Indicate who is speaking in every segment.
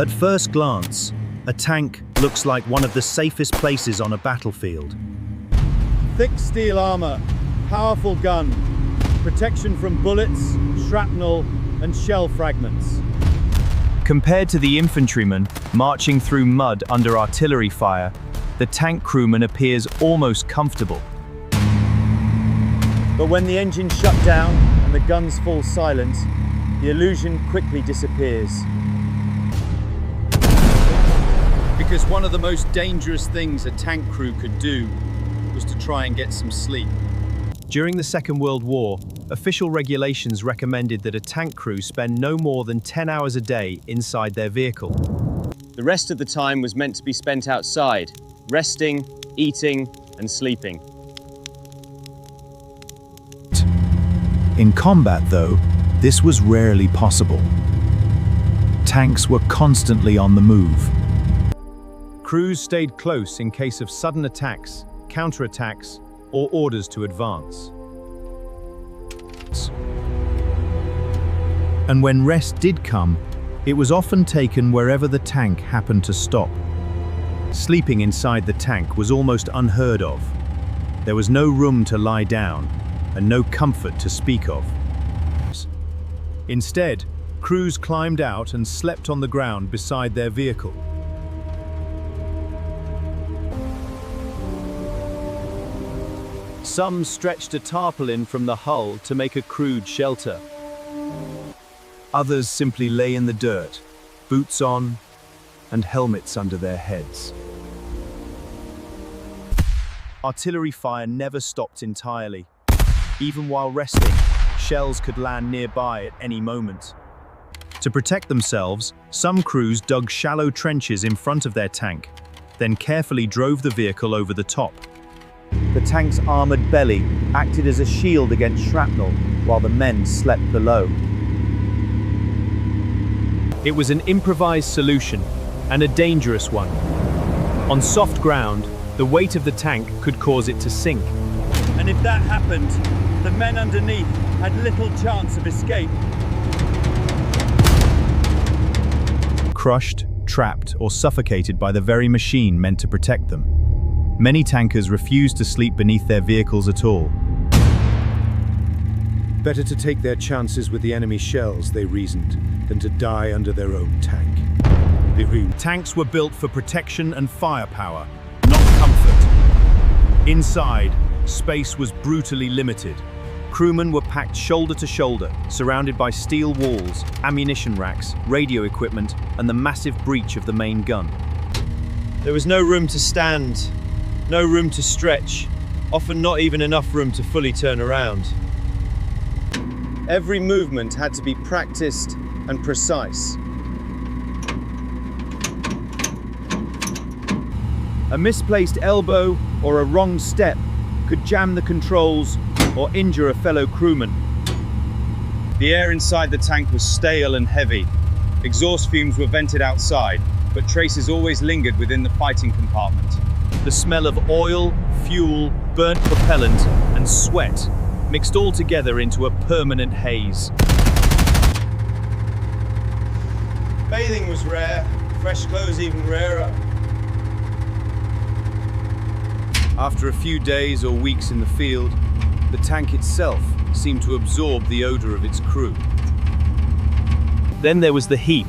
Speaker 1: At first glance, a tank looks like one of the safest places on a battlefield.
Speaker 2: Thick steel armor, powerful gun, protection from bullets, shrapnel, and shell fragments.
Speaker 3: Compared to the infantryman marching through mud under artillery fire, the tank crewman appears almost comfortable.
Speaker 2: But when the engine shut down and the guns fall silent, the illusion quickly disappears. Because one of the most dangerous things a tank crew could do was to try and get some sleep.
Speaker 3: During the Second World War, official regulations recommended that a tank crew spend no more than 10 hours a day inside their vehicle.
Speaker 4: The rest of the time was meant to be spent outside, resting, eating, and sleeping.
Speaker 1: In combat, though, this was rarely possible. Tanks were constantly on the move.
Speaker 3: Crews stayed close in case of sudden attacks, counterattacks, or orders to advance.
Speaker 1: And when rest did come, it was often taken wherever the tank happened to stop. Sleeping inside the tank was almost unheard of. There was no room to lie down, and no comfort to speak of. Instead, crews climbed out and slept on the ground beside their vehicle.
Speaker 3: Some stretched a tarpaulin from the hull to make a crude shelter.
Speaker 1: Others simply lay in the dirt, boots on, and helmets under their heads.
Speaker 3: Artillery fire never stopped entirely. Even while resting, shells could land nearby at any moment.
Speaker 1: To protect themselves, some crews dug shallow trenches in front of their tank, then carefully drove the vehicle over the top.
Speaker 2: The tank's armored belly acted as a shield against shrapnel while the men slept below.
Speaker 3: It was an improvised solution, and a dangerous one. On soft ground, the weight of the tank could cause it to sink.
Speaker 2: And if that happened, the men underneath had little chance of escape.
Speaker 1: Crushed, trapped, or suffocated by the very machine meant to protect them. Many tankers refused to sleep beneath their vehicles at all.
Speaker 5: Better to take their chances with the enemy shells, they reasoned, than to die under their own tank.
Speaker 1: Tanks were built for protection and firepower, not comfort. Inside, space was brutally limited. Crewmen were packed shoulder to shoulder, surrounded by steel walls, ammunition racks, radio equipment, and the massive breech of the main gun.
Speaker 4: There was no room to stand, no room to stretch, often not even enough room to fully turn around. Every movement had to be practiced and precise.
Speaker 2: A misplaced elbow or a wrong step could jam the controls or injure a fellow crewman.
Speaker 4: The air inside the tank was stale and heavy. Exhaust fumes were vented outside, but traces always lingered within the fighting compartment.
Speaker 3: The smell of oil, fuel, burnt propellant, and sweat mixed all together into a permanent haze.
Speaker 4: Bathing was rare, fresh clothes even rarer.
Speaker 1: After a few days or weeks in the field, the tank itself seemed to absorb the odor of its crew.
Speaker 3: Then there was the heat.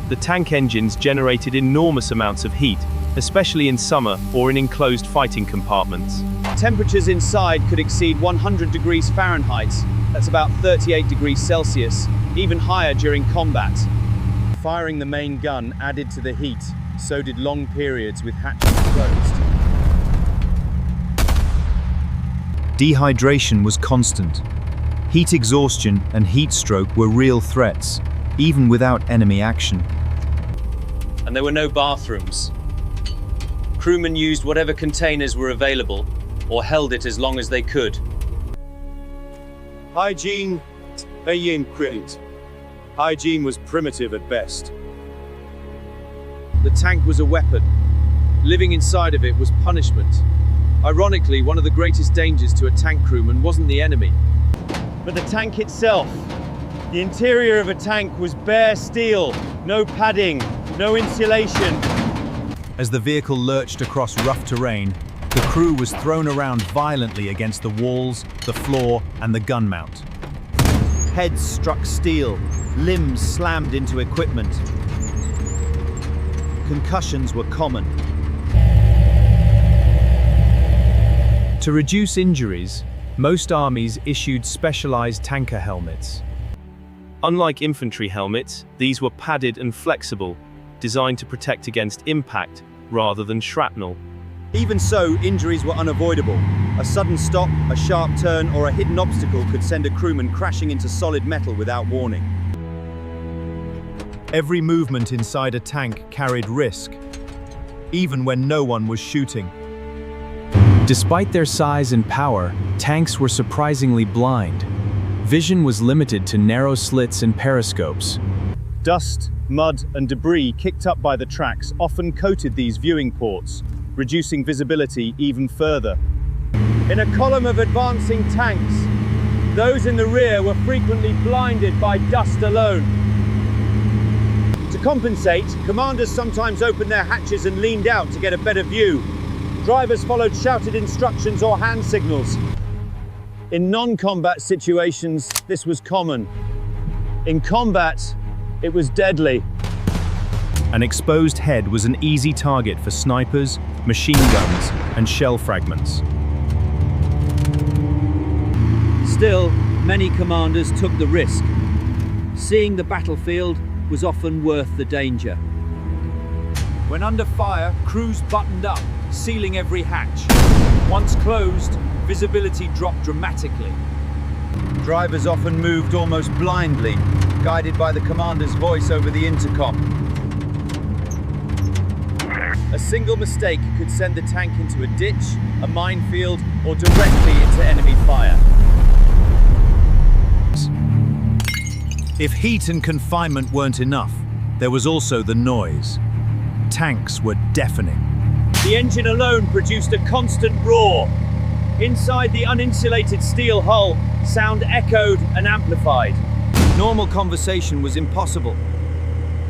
Speaker 3: The tank engines generated enormous amounts of heat, especially in summer or in enclosed fighting compartments.
Speaker 4: Temperatures inside could exceed 100 degrees Fahrenheit, that's about 38 degrees Celsius, even higher during combat.
Speaker 2: Firing the main gun added to the heat, so did long periods with hatches closed.
Speaker 1: Dehydration was constant. Heat exhaustion and heat stroke were real threats, even without enemy action.
Speaker 4: And there were no bathrooms. Crewmen used whatever containers were available, or held it as long as they could.
Speaker 2: Hygiene was primitive at best. The tank was a weapon. Living inside of it was punishment. Ironically, one of the greatest dangers to a tank crewman wasn't the enemy, but the tank itself.
Speaker 4: The interior of a tank was bare steel, no padding, no insulation.
Speaker 1: As the vehicle lurched across rough terrain, the crew was thrown around violently against the walls, the floor, and the gun mount. Heads struck steel, limbs slammed into equipment. Concussions were common. To reduce injuries, most armies issued specialized tanker helmets.
Speaker 3: Unlike infantry helmets, these were padded and flexible, designed to protect against impact rather than shrapnel.
Speaker 2: Even so, injuries were unavoidable. A sudden stop, a sharp turn, or a hidden obstacle could send a crewman crashing into solid metal without warning.
Speaker 1: Every movement inside a tank carried risk, even when no one was shooting.
Speaker 6: Despite their size and power, tanks were surprisingly blind. Vision was limited to narrow slits and periscopes.
Speaker 4: Dust, mud, and debris kicked up by the tracks often coated these viewing ports, reducing visibility even further. In a column of advancing tanks, those in the rear were frequently blinded by dust alone. To compensate, commanders sometimes opened their hatches and leaned out to get a better view. Drivers followed shouted instructions or hand signals. In non-combat situations, this was common. In combat, it was deadly.
Speaker 1: An exposed head was an easy target for snipers, machine guns, and shell fragments.
Speaker 2: Still, many commanders took the risk. Seeing the battlefield was often worth the danger. When under fire, crews buttoned up, sealing every hatch. Once closed, visibility dropped dramatically.
Speaker 4: Drivers often moved almost blindly, guided by the commander's voice over the intercom. A single mistake could send the tank into a ditch, a minefield, or directly into enemy fire.
Speaker 1: If heat and confinement weren't enough, there was also the noise. Tanks were deafening.
Speaker 2: The engine alone produced a constant roar. Inside the uninsulated steel hull, sound echoed and amplified. Normal conversation was impossible.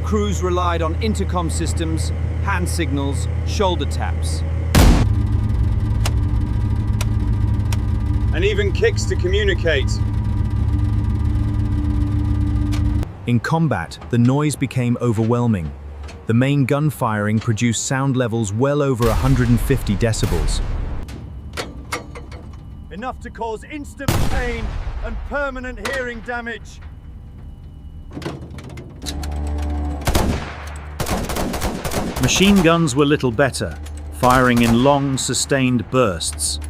Speaker 2: Crews relied on intercom systems, hand signals, shoulder taps.
Speaker 4: And even kicks to communicate.
Speaker 1: In combat, the noise became overwhelming. The main gun firing produced sound levels well over 150 decibels.
Speaker 4: Enough to cause instant pain and permanent hearing damage.
Speaker 1: Machine guns were little better, firing in long, sustained bursts.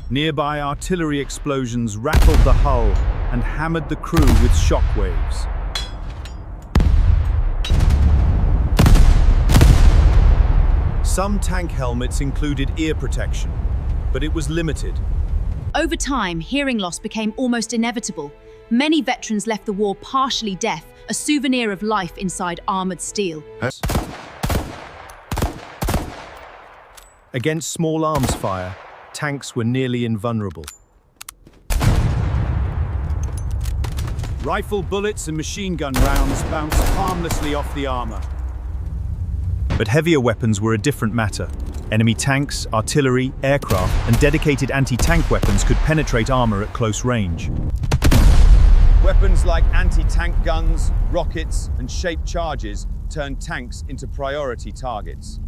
Speaker 1: Nearby artillery explosions rattled the hull and hammered the crew with shockwaves. Some tank helmets included ear protection, but it was limited.
Speaker 7: Over time, hearing loss became almost inevitable. Many veterans left the war partially deaf, a souvenir of life inside armored steel.
Speaker 1: Against small arms fire, tanks were nearly invulnerable.
Speaker 2: Rifle bullets and machine gun rounds bounced harmlessly off the armor.
Speaker 1: But heavier weapons were a different matter. Enemy tanks, artillery, aircraft, and dedicated anti-tank weapons could penetrate armor at close range.
Speaker 4: Weapons like anti-tank guns, rockets, and shaped charges turned tanks into priority targets.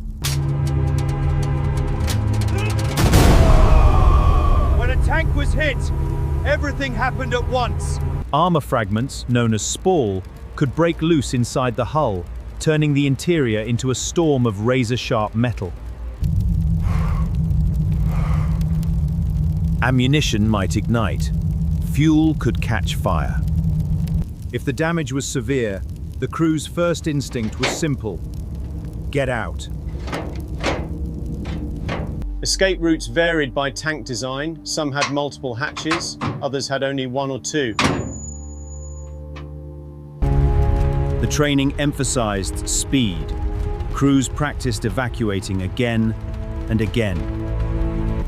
Speaker 4: When a tank was hit, everything happened at once.
Speaker 1: Armor fragments, known as spall, could break loose inside the hull, turning the interior into a storm of razor-sharp metal. Ammunition might ignite. Fuel could catch fire. If the damage was severe, the crew's first instinct was simple: get out.
Speaker 4: Escape routes varied by tank design. Some had multiple hatches, others had only one or two.
Speaker 1: The training emphasized speed. Crews practiced evacuating again and again,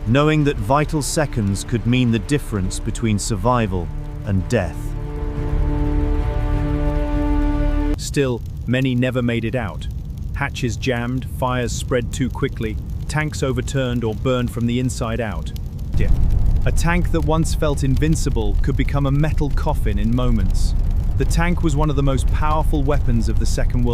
Speaker 1: knowing that vital seconds could mean the difference between survival and death. Still, many never made it out. Hatches jammed, fires spread too quickly, tanks overturned or burned from the inside out. A tank that once felt invincible could become a metal coffin in moments. The tank was one of the most powerful weapons of the Second World War.